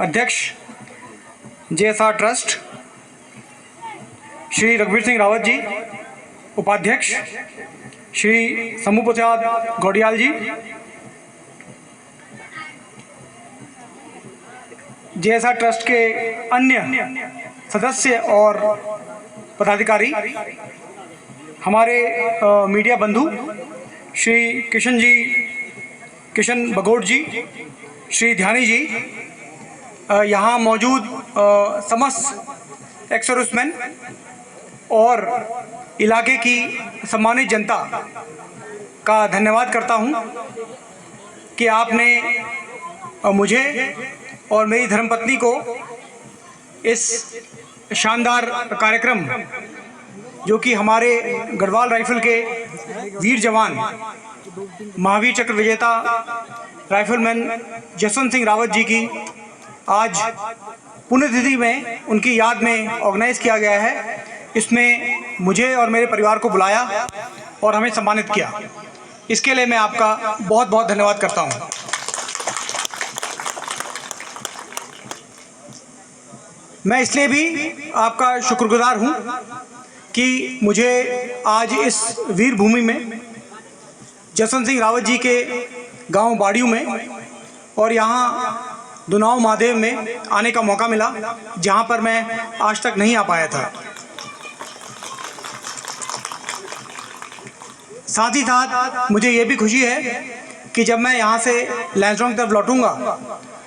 अध्यक्ष JSR trust Shri रघुवीर सिंह रावत जी, उपाध्यक्ष श्री शंभू प्रसाद गौडियाल जी, जेएसआर ट्रस्ट के अन्य सदस्य और पदाधिकारी, हमारे मीडिया बंधु श्री किशन बगोट जी, श्री ध्यानी जी, यहाँ मौजूद समस्त एक्स सर्विसमैन और इलाके की सम्मानित जनता का धन्यवाद करता हूँ कि आपने मुझे और मेरी धर्मपत्नी को इस शानदार कार्यक्रम, जो कि हमारे गढ़वाल राइफल के वीर जवान महावीर चक्र विजेता राइफलमैन जसवंत सिंह रावत जी की आज पुण्यतिथि में उनकी याद में ऑर्गेनाइज किया गया है, इसमें मुझे और मेरे परिवार को बुलाया और हमें सम्मानित किया। इसके लिए मैं आपका बहुत बहुत धन्यवाद करता हूँ। मैं इसलिए भी आपका शुक्रगुजार हूँ कि मुझे आज इस वीर भूमि में जसवंत सिंह रावत जी के गांव बाड़ियों में और यहाँ दुनाव महादेव में आने का मौका मिला, जहाँ पर मैं आज तक नहीं आ पाया था। साथ ही साथ मुझे ये भी खुशी है कि जब मैं यहाँ से लैंसडौंग तरफ लौटूंगा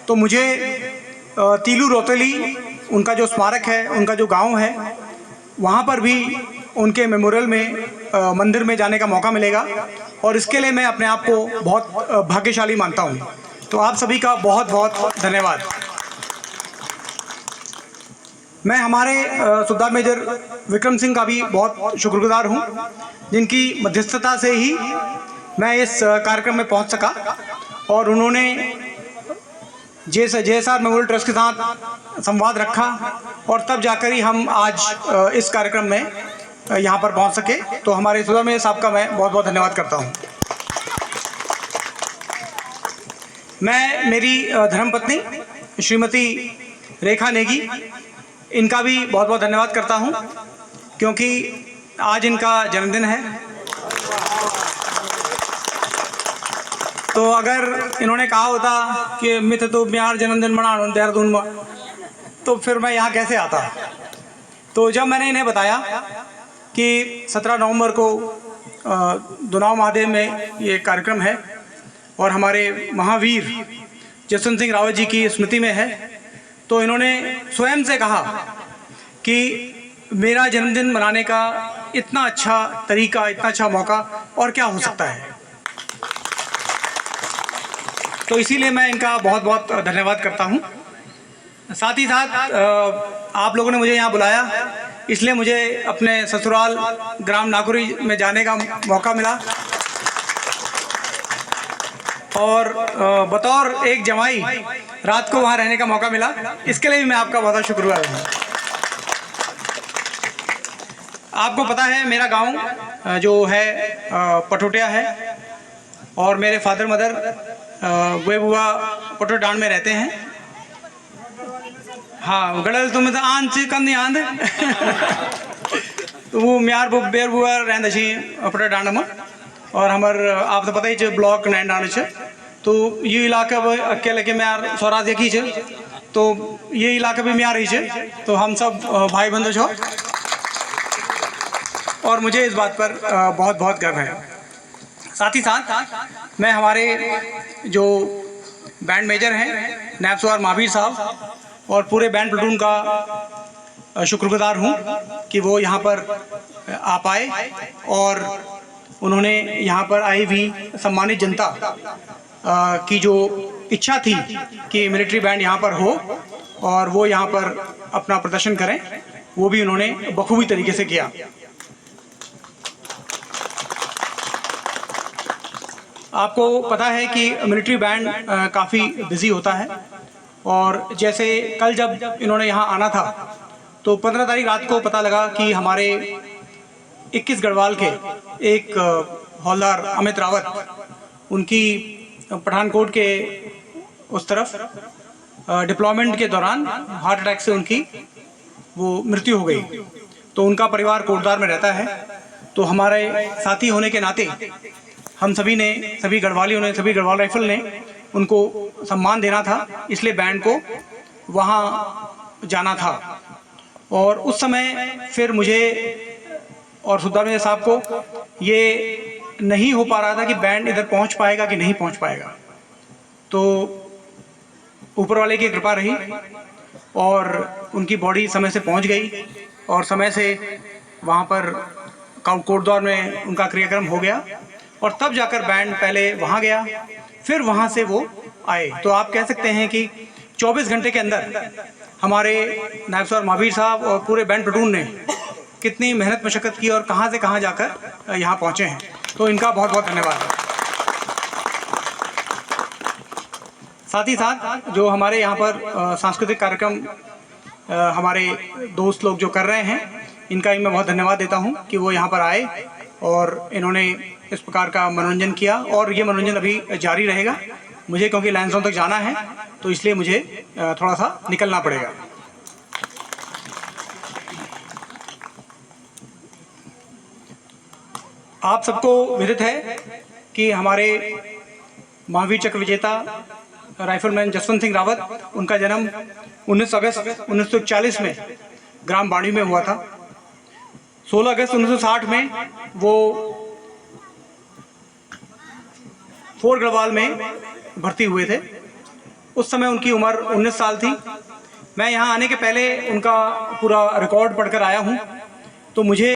तो मुझे तीलू रोतेली, उनका जो स्मारक है, उनका जो गांव है, वहाँ पर भी उनके मेमोरियल में मंदिर में जाने का मौका मिलेगा और इसके लिए मैं अपने आप को बहुत भाग्यशाली मानता हूँ। तो आप सभी का बहुत बहुत धन्यवाद। मैं हमारे सुबेदार मेजर विक्रम सिंह का भी बहुत शुक्रगुजार हूँ, जिनकी मध्यस्थता से ही मैं इस कार्यक्रम में पहुँच सका और उन्होंने जेएसआर मेमोरियल ट्रस्ट के साथ संवाद रखा और तब जाकर ही हम आज इस कार्यक्रम में यहाँ पर पहुँच सके। तो हमारे सुबेदार मेजर साहब का मैं बहुत बहुत धन्यवाद करता हूँ। मैं मेरी धर्मपत्नी श्रीमती रेखा नेगी, इनका भी बहुत बहुत धन्यवाद करता हूँ, क्योंकि आज इनका जन्मदिन है। तो अगर इन्होंने कहा होता कि मित्र तो बिहार जन्मदिन मनाना देहरादून में, तो फिर मैं यहाँ कैसे आता। तो जब मैंने इन्हें बताया कि 17 नवंबर को दुनाव महादेव में ये कार्यक्रम है और हमारे महावीर जसवंत सिंह रावत जी की स्मृति में है, तो इन्होंने स्वयं से कहा कि मेरा जन्मदिन मनाने का इतना अच्छा तरीका, इतना अच्छा मौका और क्या हो सकता है। तो इसीलिए मैं इनका बहुत बहुत धन्यवाद करता हूँ। साथ ही साथ आप लोगों ने मुझे यहाँ बुलाया, इसलिए मुझे अपने ससुराल ग्राम नागुरी में जाने का मौका मिला और बतौर एक जमाई रात को वहाँ रहने का मौका मिला। इसके लिए भी मैं आपका बहुत शुक्रगुजार हूँ। आपको पता है मेरा गांव जो है पटोटिया है और मेरे फादर मदर वे बुआ पटोडांड में रहते हैं। हाँ, गड़ल तुम तो आन ची कंदी आंद तो वो म्यार बेर बुआ रहंद छी पटोडांड में और हमार आप तो पता ही ब्लॉक नैन डांड है। तो ये इलाका अकेले के म्यार स्वराज एक ही है, तो ये इलाका भी म्यार ही है। तो हम सब भाई बंधु छो और मुझे इस बात पर बहुत बहुत गर्व है। साथ ही साथ मैं हमारे जो बैंड मेजर हैं नायब सवार महावीर साहब और पूरे बैंड प्लाटून का शुक्रगुजार हूँ कि वो यहाँ पर आ पाए और उन्होंने यहाँ पर आई भी सम्मानित जनता की जो इच्छा थी कि मिलिट्री बैंड यहाँ पर हो और वो यहाँ पर अपना प्रदर्शन करें, वो भी उन्होंने बखूबी तरीके से किया। आपको पता है कि मिलिट्री बैंड काफ़ी बिजी होता है और जैसे कल जब इन्होंने यहाँ आना था तो 15 तारीख रात को पता लगा कि हमारे 21 गढ़वाल के एक हौलदार अमित रावत, उनकी पठानकोट के उस तरफ डिप्लॉयमेंट के दौरान हार्ट अटैक से उनकी वो मृत्यु हो गई। तो उनका परिवार कोटद्वार में रहता है। तो हमारे साथी होने के नाते हम सभी ने, सभी गढ़वालियों ने, सभी गढ़वाल राइफल ने उनको सम्मान देना था, इसलिए बैंड को वहाँ जाना था। और उस समय फिर मुझे और सुधार मेरे साहब को ये नहीं हो पा रहा था कि बैंड इधर पहुँच पाएगा कि नहीं पहुँच पाएगा। तो ऊपर वाले की कृपा रही और उनकी बॉडी समय से पहुंच गई और समय से वहाँ पर कोटद्वार में उनका क्रियाक्रम हो गया। और तब जाकर बैंड पहले वहाँ गया, फिर वहाँ से वो आए। तो आप कह सकते हैं कि 24 घंटे के अंदर हमारे नायब सर महावीर साहब और पूरे बैंड प्लाटून ने कितनी मेहनत मशक्क़त की और कहाँ से कहाँ जाकर यहाँ पहुँचे हैं। तो इनका बहुत बहुत धन्यवाद है। साथ ही साथ जो हमारे यहाँ पर सांस्कृतिक कार्यक्रम हमारे दोस्त लोग जो कर रहे हैं, इनका भी मैं बहुत धन्यवाद देता हूँ कि वो यहाँ पर आए और इन्होंने इस प्रकार का मनोरंजन किया। और ये मनोरंजन अभी जारी रहेगा। मुझे क्योंकि लैंसडाउन तक जाना है तो इसलिए मुझे थोड़ा सा निकलना पड़ेगा। आप सबको विदित है कि हमारे महावीर चक्र विजेता राइफलमैन जसवंत सिंह रावत, उनका जन्म 19 अगस्त 1941 में ग्राम बाड़ी में हुआ था। 16 अगस्त 1960 में वो फोर्ट गढ़वाल में भर्ती हुए थे। उस समय उनकी उम्र 19 साल थी। मैं यहाँ आने के पहले उनका पूरा रिकॉर्ड पढ़कर आया हूँ। तो मुझे